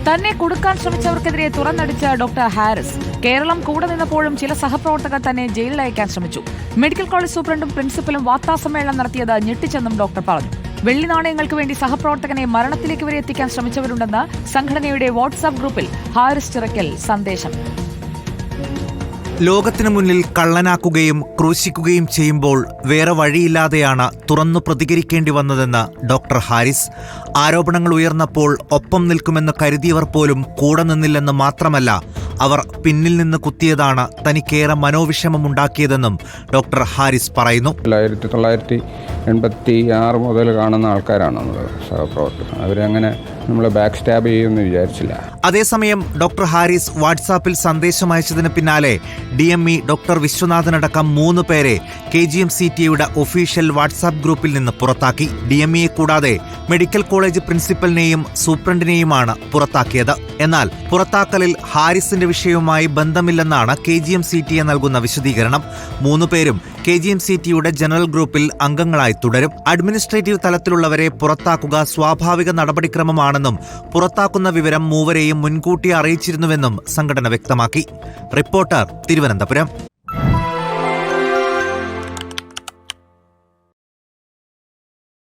തന്നെ കൊടുക്കാൻ ശ്രമിച്ചവർക്കെതിരെ തുറന്നടിച്ച ഡോക്ടർ ഹാരിസ്. കേരളം കൂടെ നിന്നപ്പോഴും ചില സഹപ്രവർത്തകർ തന്നെ ജയിലിൽ അയക്കാൻ ശ്രമിച്ചു. മെഡിക്കൽ കോളേജ് സൂപ്രണ്ടും പ്രിൻസിപ്പലും വാർത്താസമ്മേളനം നടത്തിയത് ഞെട്ടിച്ചെന്നും ഡോക്ടർ പറഞ്ഞു. വെള്ളി നാണയങ്ങൾക്ക് വേണ്ടി സഹപ്രവർത്തകനെ മരണത്തിലേക്ക് വരെ എത്തിക്കാൻ ശ്രമിച്ചവരുണ്ടെന്ന് സംഘടനയുടെ വാട്സ്ആപ്പ് ഗ്രൂപ്പിൽ ഹാരിസ് ചിറക്കൽ സന്ദേശം. ലോകത്തിനു മുന്നിൽ കള്ളനാക്കുകയും ക്രൂശിക്കുകയും ചെയ്യുമ്പോൾ വേറെ വഴിയില്ലാതെയാണ് തുറന്നു പ്രതികരിക്കേണ്ടി വന്നതെന്ന് ഡോക്ടർ ഹാരിസ്. ആരോപണങ്ങൾ ഉയർന്നപ്പോൾ ഒപ്പം നിൽക്കുമെന്ന് കരുതിയവർ പോലും കൂടെ നിന്നില്ലെന്ന് മാത്രമല്ല, അവർ പിന്നിൽ നിന്ന് കുത്തിയതാണ് തനിക്കേറെ മനോവിഷമമുണ്ടാക്കിയതെന്നും ഡോക്ടർ ഹാരിസ് പറയുന്നു. 1986 മുതൽ കാണുന്ന ആൾക്കാരാണ് നമ്മൾ സഹപ്രവർത്തകർ. അവരങ്ങനെ നമ്മൾ ബാക്ക് സ്റ്റാബ് ചെയ്യുമെന്ന് വിചാരിച്ചില്ല. അതേസമയം ഡോക്ടർ ഹാരിസ് വാട്സാപ്പിൽ സന്ദേശം അയച്ചതിന് പിന്നാലെ DME ഡോക്ടർ വിശ്വനാഥനടക്കം 3 പേരെ KGMCTയുടെ ഒഫീഷ്യൽ വാട്സാപ്പ് ഗ്രൂപ്പിൽ നിന്ന് പുറത്താക്കി. DMEയെ കൂടാതെ മെഡിക്കൽ കോളേജ് പ്രിൻസിപ്പലിനെയും സൂപ്രണ്ടിനെയുമാണ് പുറത്താക്കിയത്. എന്നാൽ പുറത്താക്കലിൽ ഹാരിസിന്റെ വിഷയവുമായി ബന്ധമില്ലെന്നാണ് KGMCT നൽകുന്ന വിശദീകരണം. 3 പേരും KGMCTയുടെ ജനറൽ ഗ്രൂപ്പിൽ അംഗങ്ങളായി തുടരും. അഡ്മിനിസ്ട്രേറ്റീവ് തലത്തിലുള്ളവരെ പുറത്താക്കുക സ്വാഭാവിക നടപടിക്രമമാണെന്നും പുറത്താക്കുന്ന വിവരം മൂവരെയും മുൻകൂട്ടി അറിയിച്ചിരുന്നുവെന്നും സംഘടന വ്യക്തമാക്കി. റിപ്പോർട്ടർ, തിരുവനന്തപുരം.